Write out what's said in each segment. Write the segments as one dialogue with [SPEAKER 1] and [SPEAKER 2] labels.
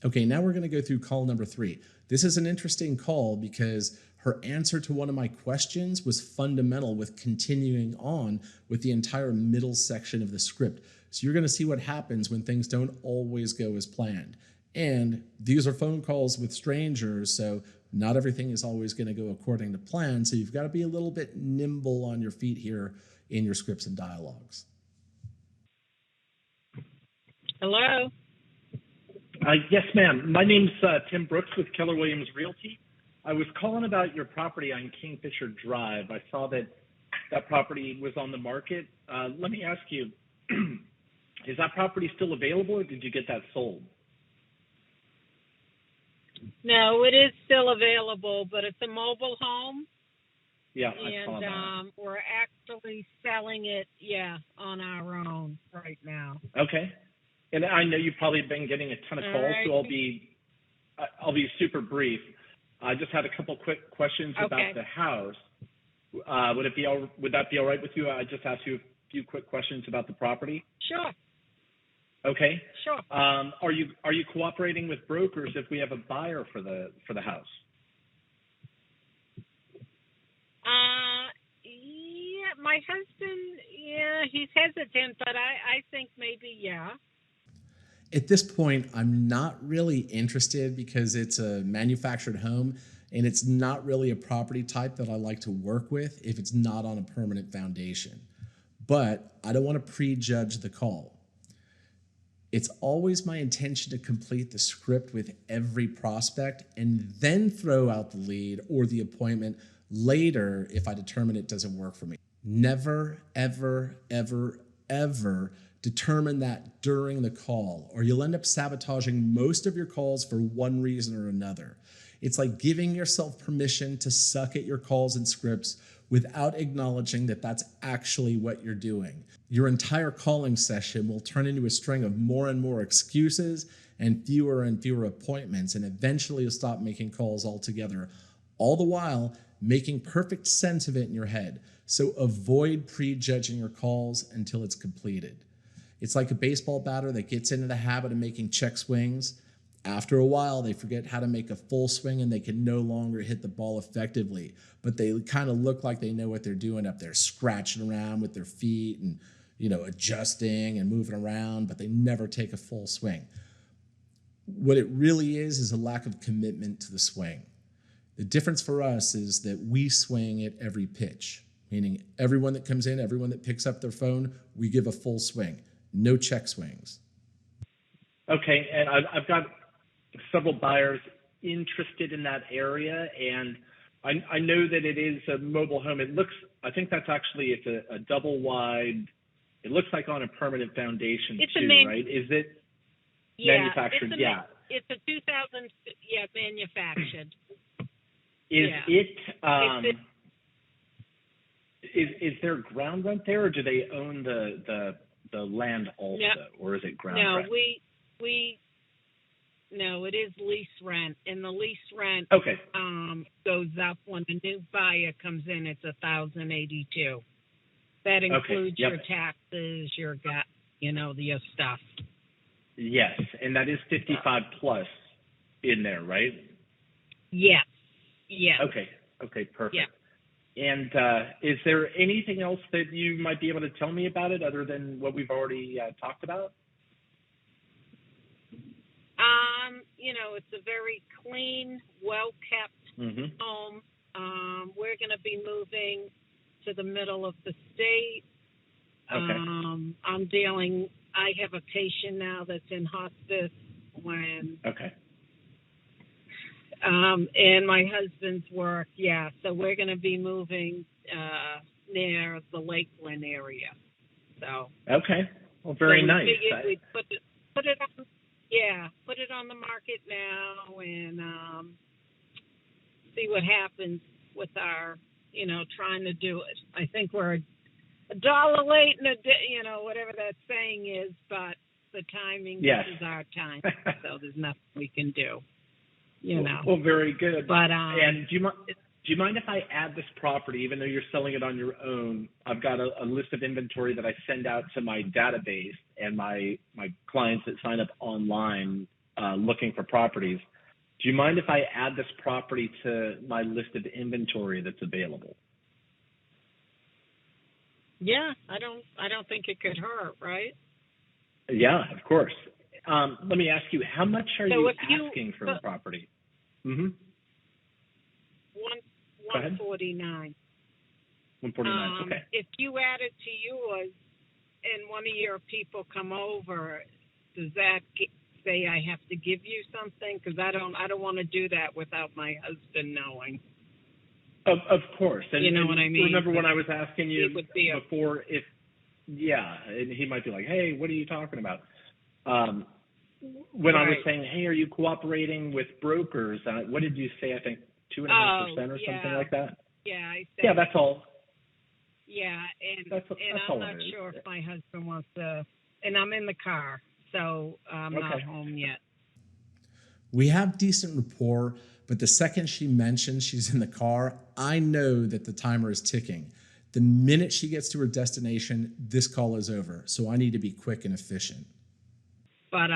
[SPEAKER 1] Okay, now we're going to go through call number 3. This is an interesting call because her answer to one of my questions was fundamental with continuing on with the entire middle section of the script. So you're going to see what happens when things don't always go as planned. And these are phone calls with strangers, so not everything is always going to go according to plan. So you've got to be a little bit nimble on your feet here in your scripts and dialogues.
[SPEAKER 2] Hello?
[SPEAKER 3] Yes, ma'am. My name's Tim Brooks with Keller Williams Realty. I was calling about your property on Kingfisher Drive. I saw that property was on the market. Let me ask you, is that property still available, or did you get that sold?
[SPEAKER 2] No, it is still available, but it's a mobile home.
[SPEAKER 3] Yeah, I saw that.
[SPEAKER 2] And we're actually selling it, on our own right now.
[SPEAKER 3] Okay. And I know you've probably been getting a ton of calls,
[SPEAKER 2] right.
[SPEAKER 3] So I'll be super brief. I just had a couple quick questions about the house. Would that be all right with you? I just asked you a few quick questions about the property.
[SPEAKER 2] Sure.
[SPEAKER 3] Okay.
[SPEAKER 2] Sure.
[SPEAKER 3] Are you cooperating with brokers if we have a buyer for the house?
[SPEAKER 2] Yeah, my husband, he's hesitant, but I think maybe, yeah.
[SPEAKER 1] At this point, I'm not really interested because it's a manufactured home and it's not really a property type that I like to work with if it's not on a permanent foundation. But I don't want to prejudge the call. It's always my intention to complete the script with every prospect and then throw out the lead or the appointment later if I determine it doesn't work for me. Never, ever, ever, ever determine that during the call, or you'll end up sabotaging most of your calls for one reason or another. It's like giving yourself permission to suck at your calls and scripts without acknowledging that that's actually what you're doing. Your entire calling session will turn into a string of more and more excuses and fewer appointments, and eventually you'll stop making calls altogether, all the while making perfect sense of it in your head. So avoid prejudging your calls until it's completed. It's like a baseball batter that gets into the habit of making check swings. After a while, they forget how to make a full swing and they can no longer hit the ball effectively. But they kind of look like they know what they're doing up there, scratching around with their feet and, adjusting and moving around, but they never take a full swing. What it really is a lack of commitment to the swing. The difference for us is that we swing at every pitch, meaning everyone that comes in, everyone that picks up their phone, we give a full swing. No check swings.
[SPEAKER 3] Okay, and I've got several buyers interested in that area, and I know that it is a mobile home. I think that's actually, it's a double wide. It looks like on a permanent foundation right? Is it manufactured?
[SPEAKER 2] It's a 2000, manufactured.
[SPEAKER 3] Is there ground rent there, or do they own the land also, or is it ground rent?
[SPEAKER 2] No, it is lease rent, and the lease rent goes up when a new buyer comes in. It's $1,082. That includes your taxes, your your stuff.
[SPEAKER 3] Yes, and that is 55 plus in there, right?
[SPEAKER 2] Yes. Okay, perfect. Yeah.
[SPEAKER 3] And is there anything else that you might be able to tell me about it other than what we've already talked about?
[SPEAKER 2] It's a very clean, well-kept home. We're going to be moving to the middle of the state. Okay. I have a patient now that's in hospice and my husband's work, so we're going to be moving near the Lakeland area. So
[SPEAKER 3] okay, well, very nice.
[SPEAKER 2] We'd put it on the market now and see what happens with our, trying to do it. I think we're $1 late and whatever that saying is, but the timing this is our time, so there's nothing we can do.
[SPEAKER 3] Well, very good.
[SPEAKER 2] But
[SPEAKER 3] and do you mind if I add this property, even though you're selling it on your own? I've got a list of inventory that I send out to my database, and my clients that sign up online looking for properties. Do you mind if I add this property to my list of inventory that's available?
[SPEAKER 2] Yeah, I don't think it could hurt, right?
[SPEAKER 3] Yeah, of course. Let me ask you, how much are you asking for the
[SPEAKER 2] so
[SPEAKER 3] property? Mm-hmm.
[SPEAKER 2] 149.
[SPEAKER 3] 149. Okay.
[SPEAKER 2] If you add it to yours and one of your people come over, does that say I have to give you something? Because I don't want to do that without my husband knowing.
[SPEAKER 3] Of course. And
[SPEAKER 2] you know what I mean?
[SPEAKER 3] Remember when I was asking you before and he might be like, hey, what are you talking about? When I was saying, hey, are you cooperating with brokers? What did you say? I think 2.5% or something like that?
[SPEAKER 2] Yeah, I said.
[SPEAKER 3] Yeah, that's all.
[SPEAKER 2] Yeah, and
[SPEAKER 3] that's
[SPEAKER 2] I'm not sure if my husband wants to, and I'm in the car, so I'm not home yet.
[SPEAKER 1] We have decent rapport, but the second she mentions she's in the car, I know that the timer is ticking. The minute she gets to her destination, this call is over, so I need to be quick and efficient.
[SPEAKER 2] But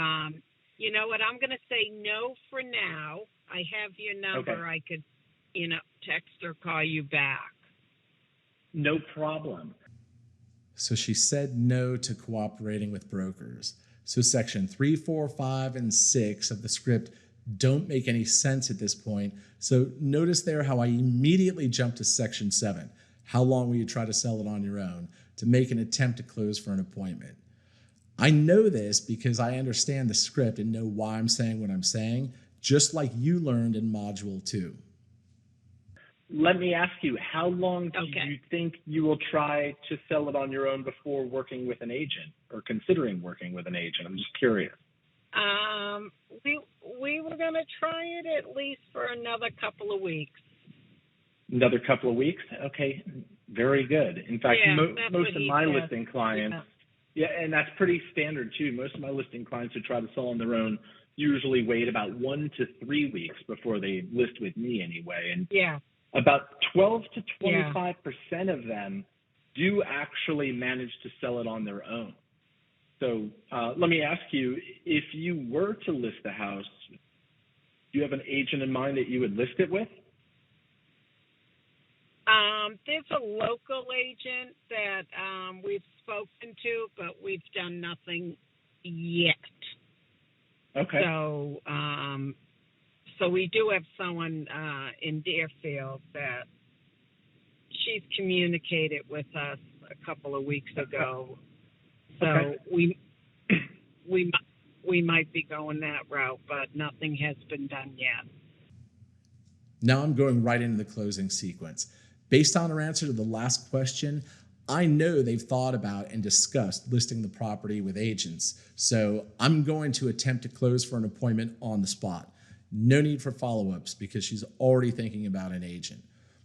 [SPEAKER 2] you know what? I'm going to say no for now. I have your number.
[SPEAKER 3] Okay.
[SPEAKER 2] I could, text or call you back.
[SPEAKER 3] No problem.
[SPEAKER 1] So she said no to cooperating with brokers. So section 3, 4, 5, and 6 of the script don't make any sense at this point. So notice there how I immediately jumped to section 7. How long will you try to sell it on your own to make an attempt to close for an appointment? I know this because I understand the script and know why I'm saying what I'm saying, just like you learned in Module 2.
[SPEAKER 3] Let me ask you, how long do you think you will try to sell it on your own before working with an agent or considering working with an agent? I'm just curious.
[SPEAKER 2] We were going to try it at least for another couple of weeks.
[SPEAKER 3] Another couple of weeks? Okay, very good. In fact, most of my listing clients, and that's pretty standard too. Most of my listing clients who try to sell on their own usually wait about 1 to 3 weeks before they list with me anyway. And about 12 to 25% of them do actually manage to sell it on their own. So let me ask you, if you were to list the house, do you have an agent in mind that you would list it with?
[SPEAKER 2] There's a local agent that we've spoken to, but we've done nothing yet.
[SPEAKER 3] Okay.
[SPEAKER 2] So we do have someone in Deerfield that she's communicated with us a couple of weeks ago. So we might be going that route, but nothing has been done yet.
[SPEAKER 1] Now I'm going right into the closing sequence. Based on her answer to the last question, I know they've thought about and discussed listing the property with agents. So I'm going to attempt to close for an appointment on the spot. No need for follow-ups because she's already thinking about an agent.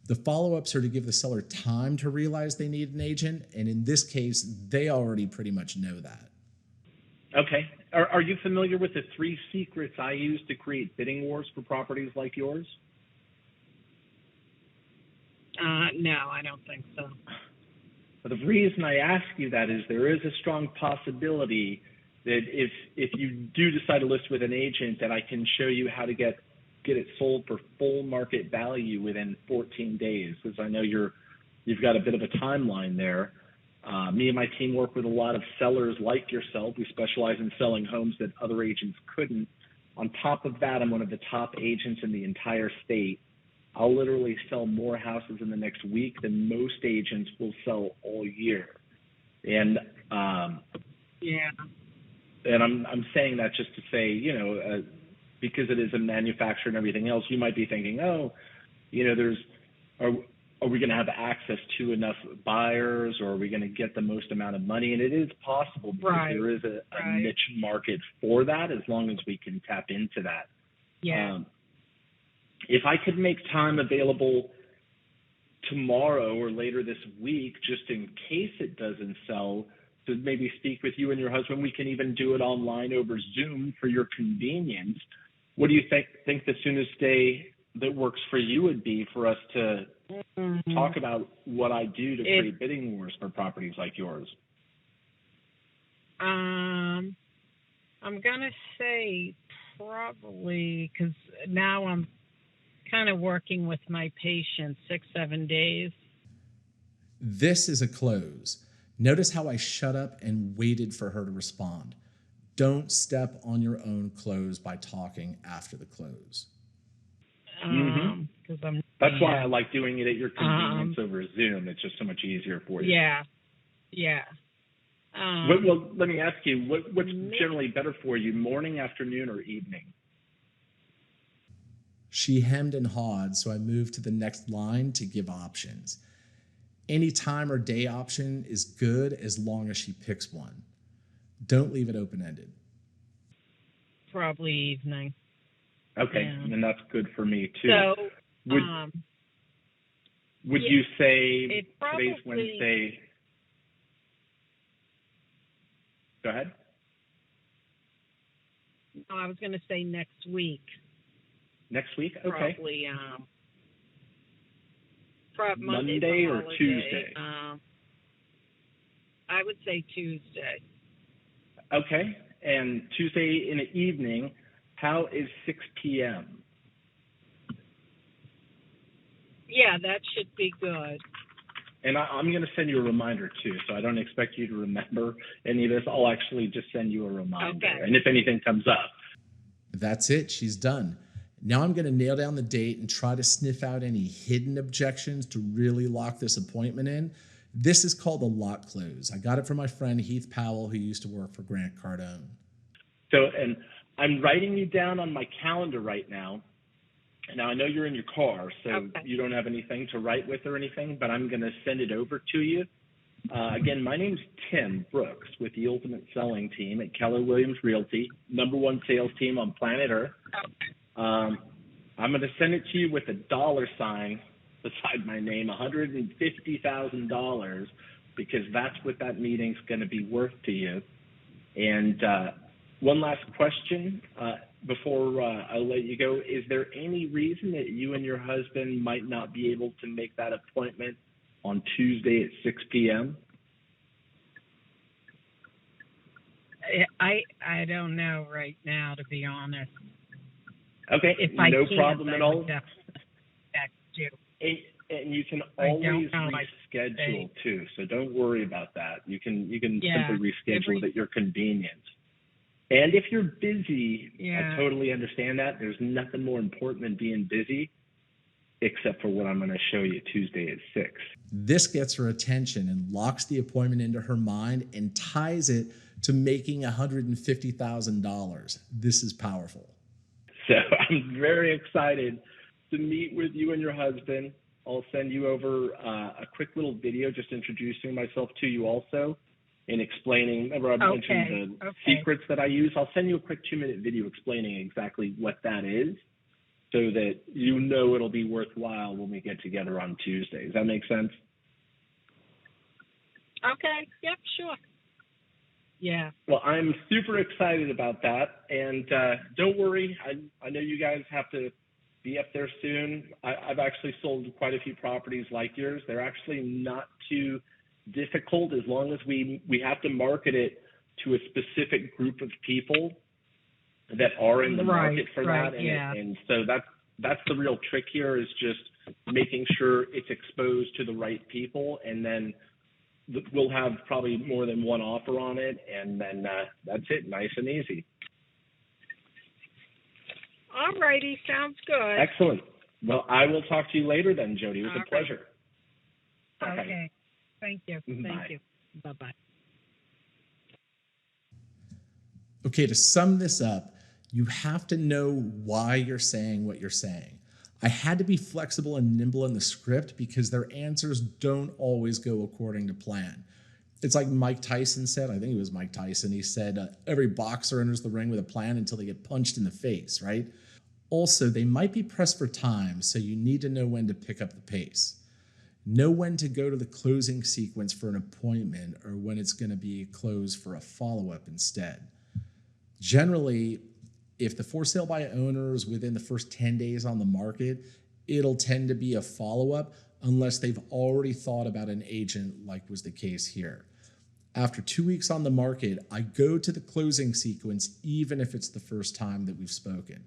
[SPEAKER 1] The follow-ups are to give the seller time to realize they need an agent, and in this case, they already pretty much know that.
[SPEAKER 3] Okay. Are you familiar with the 3 secrets I use to create bidding wars for properties like yours?
[SPEAKER 2] No, I don't think so.
[SPEAKER 3] But the reason I ask you that is there is a strong possibility that if you do decide to list with an agent, that I can show you how to get it sold for full market value within 14 days, because I know you've got a bit of a timeline there. Me and my team work with a lot of sellers like yourself. We specialize in selling homes that other agents couldn't. On top of that, I'm one of the top agents in the entire state. I'll literally sell more houses in the next week than most agents will sell all year. And and I'm saying that just to say, because it is a manufacturer and everything else, you might be thinking, are we going to have access to enough buyers, or are we going to get the most amount of money? And it is possible because there is a niche market for that, as long as we can tap into that.
[SPEAKER 2] Yeah.
[SPEAKER 3] If I could make time available tomorrow or later this week, just in case it doesn't sell, to maybe speak with you and your husband, we can even do it online over Zoom for your convenience. What do you think the soonest day that works for you would be for us to talk about what I do to create bidding wars for properties like yours?
[SPEAKER 2] I'm going to say Probably because now I'm kind of working with my patient 6-7 days.
[SPEAKER 1] This is a close. Notice how I shut up and waited for her to respond. Don't step on your own close by talking after the close.
[SPEAKER 2] Because I'm.
[SPEAKER 3] That's why I like doing it at your convenience over Zoom. It's just so much easier for you.
[SPEAKER 2] Yeah.
[SPEAKER 3] Well, let me ask you, what's generally better for you, morning, afternoon, or evening?
[SPEAKER 1] She hemmed and hawed, so I moved to the next line to give options. Any time or day option is good as long as she picks one. Don't leave it open-ended.
[SPEAKER 2] Probably evening.
[SPEAKER 3] Okay,
[SPEAKER 2] Yeah.
[SPEAKER 3] and that's good for me too.
[SPEAKER 2] So,
[SPEAKER 3] would you say
[SPEAKER 2] probably,
[SPEAKER 3] today's Wednesday? Go ahead.
[SPEAKER 2] No, I was going to say next week.
[SPEAKER 3] Next week? Okay.
[SPEAKER 2] Probably
[SPEAKER 3] Monday or Tuesday?
[SPEAKER 2] I would say Tuesday.
[SPEAKER 3] Okay. And Tuesday in the evening, how is 6 p.m.?
[SPEAKER 2] Yeah, that should be good.
[SPEAKER 3] And I'm going to send you a reminder too, so I don't expect you to remember any of this. I'll actually just send you a reminder.
[SPEAKER 2] Okay.
[SPEAKER 3] And if anything comes up.
[SPEAKER 1] That's it. She's done. Now I'm going to nail down the date and try to sniff out any hidden objections to really lock this appointment in. This is called a lock close. I got it from my friend Heath Powell, who used to work for Grant Cardone.
[SPEAKER 3] So, and I'm writing you down on my calendar right now. Now, I know you're in your car, so you don't have anything to write with or anything, but I'm going to send it over to you. Again, my name's Tim Brooks with the Ultimate Selling Team at Keller Williams Realty, #1 sales team on planet Earth. I'm going to send it to you with a $sign beside my name, $150,000, because that's what that meeting's going to be worth to you. And one last question before I let you go. Is there any reason that you and your husband might not be able to make that appointment on Tuesday at 6 p.m.?
[SPEAKER 2] I don't know right now, to be honest.
[SPEAKER 3] Okay, no problem at all.
[SPEAKER 2] You.
[SPEAKER 3] And you can always reschedule too, so don't worry about that. You can simply reschedule it at your convenience. And if you're busy, I totally understand that. There's nothing more important than being busy, except for what I'm going to show you Tuesday at 6.
[SPEAKER 1] This gets her attention and locks the appointment into her mind and ties it to making $150,000. This is powerful.
[SPEAKER 3] So I'm very excited to meet with you and your husband. I'll send you over a quick little video just introducing myself to you also and explaining, remember I mentioned the secrets that I use. I'll send you a quick 2-minute video explaining exactly what that is so that you know it'll be worthwhile when we get together on Tuesday. Does that make sense?
[SPEAKER 2] Okay. Yep, sure. Yeah.
[SPEAKER 3] Well, I'm super excited about that. And don't worry, I know you guys have to be up there soon. I've actually sold quite a few properties like yours. They're actually not too difficult as long as we have to market it to a specific group of people that are in the market for that. And so that's the real trick here, is just making sure it's exposed to the right people, and then we'll have probably more than one offer on it, and then that's it, nice and easy.
[SPEAKER 2] All righty, sounds good.
[SPEAKER 3] Excellent. Well, I will talk to you later then, Jody. It was a pleasure.
[SPEAKER 2] Okay. Thank you. Thank you. Bye-bye.
[SPEAKER 1] Okay, to sum this up, you have to know why you're saying what you're saying. I had to be flexible and nimble in the script because their answers don't always go according to plan. It's like Mike Tyson said, I think it was Mike Tyson, he said, every boxer enters the ring with a plan until they get punched in the face, right? Also, they might be pressed for time, so you need to know when to pick up the pace. Know when to go to the closing sequence for an appointment or when it's going to be closed for a follow-up instead. Generally, if the for sale by owner is within the first 10 days on the market, it'll tend to be a follow-up unless they've already thought about an agent, like was the case here. After 2 weeks on the market, I go to the closing sequence, even if it's the first time that we've spoken.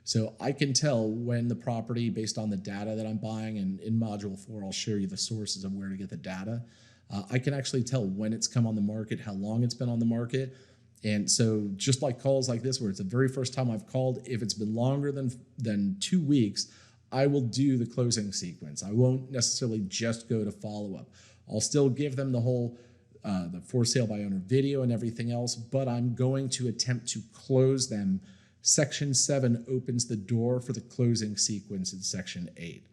[SPEAKER 1] So I can tell when the property, based on the data that I'm buying, and in Module 4, I'll show you the sources of where to get the data. I can actually tell when it's come on the market, how long it's been on the market. And so just like calls like this, where it's the very first time I've called, if it's been longer than 2 weeks, I will do the closing sequence. I won't necessarily just go to follow-up. I'll still give them the whole the for sale by owner video and everything else, but I'm going to attempt to close them. Section 7 opens the door for the closing sequence in Section 8.